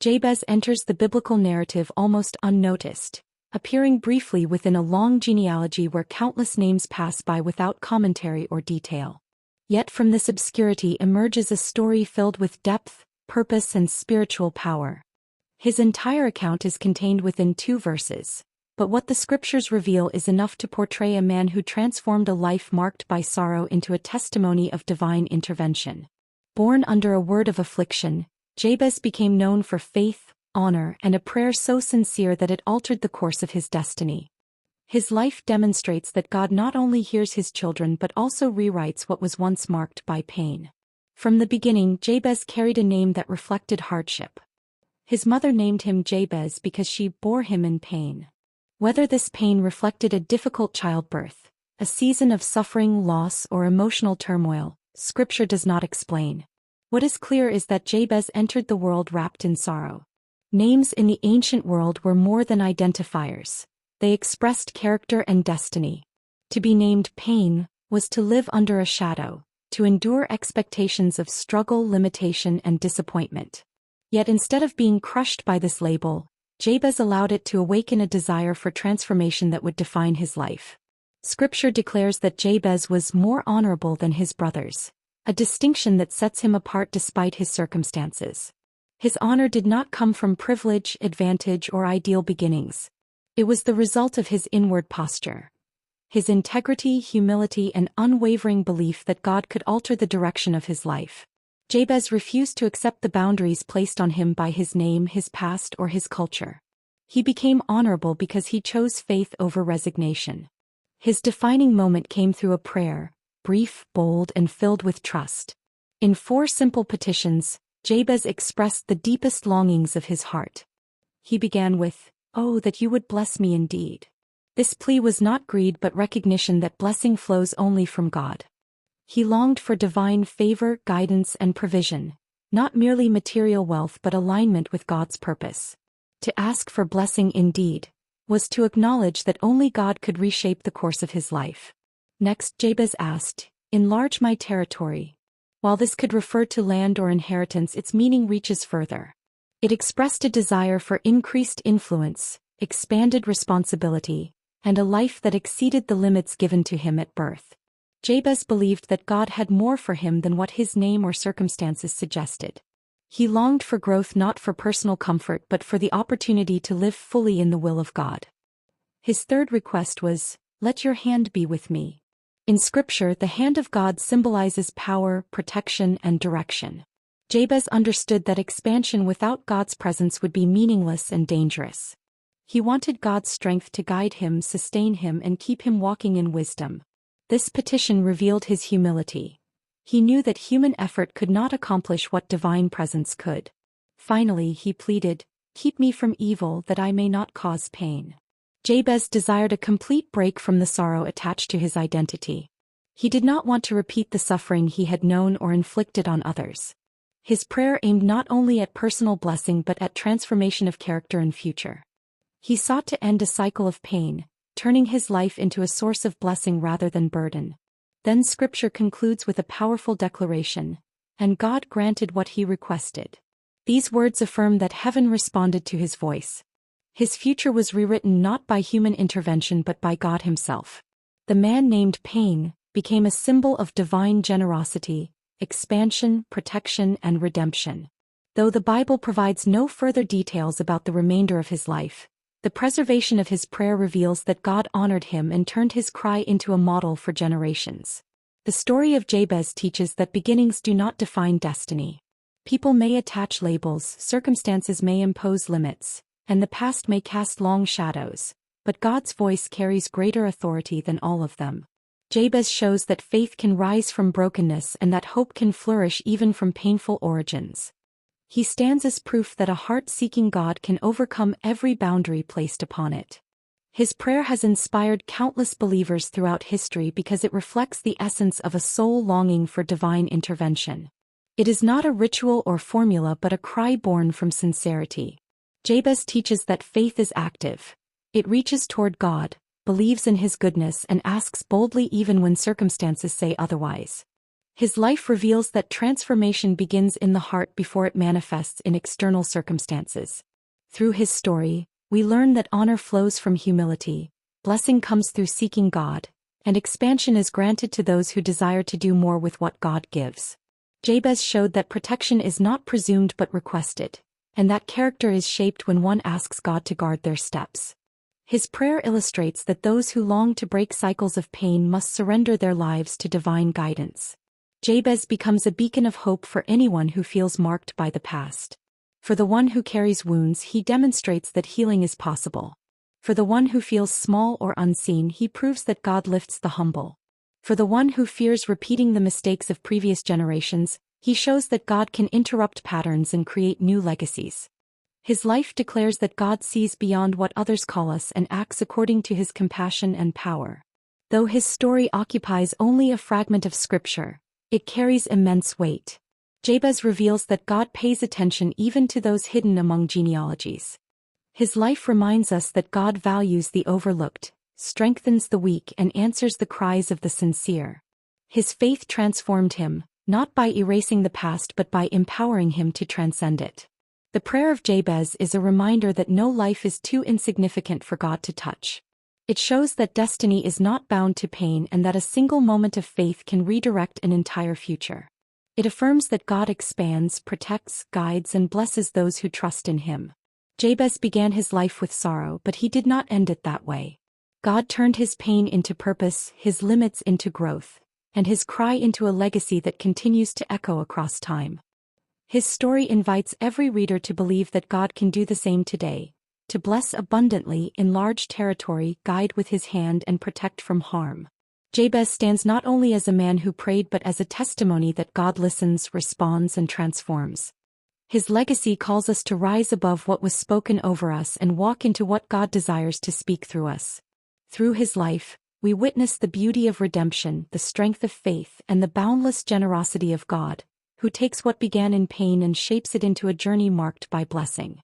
Jabez enters the biblical narrative almost unnoticed, appearing briefly within a long genealogy where countless names pass by without commentary or detail. Yet from this obscurity emerges a story filled with depth, purpose, and spiritual power. His entire account is contained within 2 verses, but what the scriptures reveal is enough to portray a man who transformed a life marked by sorrow into a testimony of divine intervention. Born under a word of affliction, Jabez became known for faith, honor, and a prayer so sincere that it altered the course of his destiny. His life demonstrates that God not only hears his children but also rewrites what was once marked by pain. From the beginning, Jabez carried a name that reflected hardship. His mother named him Jabez because she bore him in pain. Whether this pain reflected a difficult childbirth, a season of suffering, loss, or emotional turmoil, Scripture does not explain. What is clear is that Jabez entered the world wrapped in sorrow. Names in the ancient world were more than identifiers. They expressed character and destiny. To be named Pain was to live under a shadow, to endure expectations of struggle, limitation, and disappointment. Yet instead of being crushed by this label, Jabez allowed it to awaken a desire for transformation that would define his life. Scripture declares that Jabez was more honorable than his brothers, a distinction that sets him apart despite his circumstances. His honor did not come from privilege, advantage, or ideal beginnings. It was the result of his inward posture. His integrity, humility, and unwavering belief that God could alter the direction of his life. Jabez refused to accept the boundaries placed on him by his name, his past, or his culture. He became honorable because he chose faith over resignation. His defining moment came through a prayer, brief, bold, and filled with trust. In 4 simple petitions, Jabez expressed the deepest longings of his heart. He began with, "Oh, that you would bless me indeed." This plea was not greed but recognition that blessing flows only from God. He longed for divine favor, guidance, and provision, not merely material wealth but alignment with God's purpose. To ask for blessing indeed was to acknowledge that only God could reshape the course of his life. Next, Jabez asked, "Enlarge my territory." While this could refer to land or inheritance, its meaning reaches further. It expressed a desire for increased influence, expanded responsibility, and a life that exceeded the limits given to him at birth. Jabez believed that God had more for him than what his name or circumstances suggested. He longed for growth not for personal comfort but for the opportunity to live fully in the will of God. His third request was, "Let your hand be with me." In Scripture, the hand of God symbolizes power, protection, and direction. Jabez understood that expansion without God's presence would be meaningless and dangerous. He wanted God's strength to guide him, sustain him, and keep him walking in wisdom. This petition revealed his humility. He knew that human effort could not accomplish what divine presence could. Finally, he pleaded, "Keep me from evil that I may not cause pain." Jabez desired a complete break from the sorrow attached to his identity. He did not want to repeat the suffering he had known or inflicted on others. His prayer aimed not only at personal blessing but at transformation of character and future. He sought to end a cycle of pain, turning his life into a source of blessing rather than burden. Then Scripture concludes with a powerful declaration, "And God granted what he requested." These words affirm that heaven responded to his voice. His future was rewritten not by human intervention but by God himself. The man named Pain became a symbol of divine generosity, expansion, protection, and redemption. Though the Bible provides no further details about the remainder of his life, the preservation of his prayer reveals that God honored him and turned his cry into a model for generations. The story of Jabez teaches that beginnings do not define destiny. People may attach labels, circumstances may impose limits, and the past may cast long shadows, but God's voice carries greater authority than all of them. Jabez shows that faith can rise from brokenness and that hope can flourish even from painful origins. He stands as proof that a heart seeking God can overcome every boundary placed upon it. His prayer has inspired countless believers throughout history because it reflects the essence of a soul longing for divine intervention. It is not a ritual or formula but a cry born from sincerity. Jabez teaches that faith is active. It reaches toward God, believes in his goodness, and asks boldly even when circumstances say otherwise. His life reveals that transformation begins in the heart before it manifests in external circumstances. Through his story, we learn that honor flows from humility, blessing comes through seeking God, and expansion is granted to those who desire to do more with what God gives. Jabez showed that protection is not presumed but requested, and that character is shaped when one asks God to guard their steps. His prayer illustrates that those who long to break cycles of pain must surrender their lives to divine guidance. Jabez becomes a beacon of hope for anyone who feels marked by the past. For the one who carries wounds, he demonstrates that healing is possible. For the one who feels small or unseen, he proves that God lifts the humble. For the one who fears repeating the mistakes of previous generations, he shows that God can interrupt patterns and create new legacies. His life declares that God sees beyond what others call us and acts according to his compassion and power. Though his story occupies only a fragment of Scripture, it carries immense weight. Jabez reveals that God pays attention even to those hidden among genealogies. His life reminds us that God values the overlooked, strengthens the weak, and answers the cries of the sincere. His faith transformed him, not by erasing the past but by empowering him to transcend it. The prayer of Jabez is a reminder that no life is too insignificant for God to touch. It shows that destiny is not bound to pain and that a single moment of faith can redirect an entire future. It affirms that God expands, protects, guides, and blesses those who trust in him. Jabez began his life with sorrow, but he did not end it that way. God turned his pain into purpose, his limits into growth, and his cry into a legacy that continues to echo across time. His story invites every reader to believe that God can do the same today, to bless abundantly, enlarge territory, guide with his hand, and protect from harm. Jabez stands not only as a man who prayed but as a testimony that God listens, responds, and transforms. His legacy calls us to rise above what was spoken over us and walk into what God desires to speak through us. Through his life, we witness the beauty of redemption, the strength of faith, and the boundless generosity of God, who takes what began in pain and shapes it into a journey marked by blessing.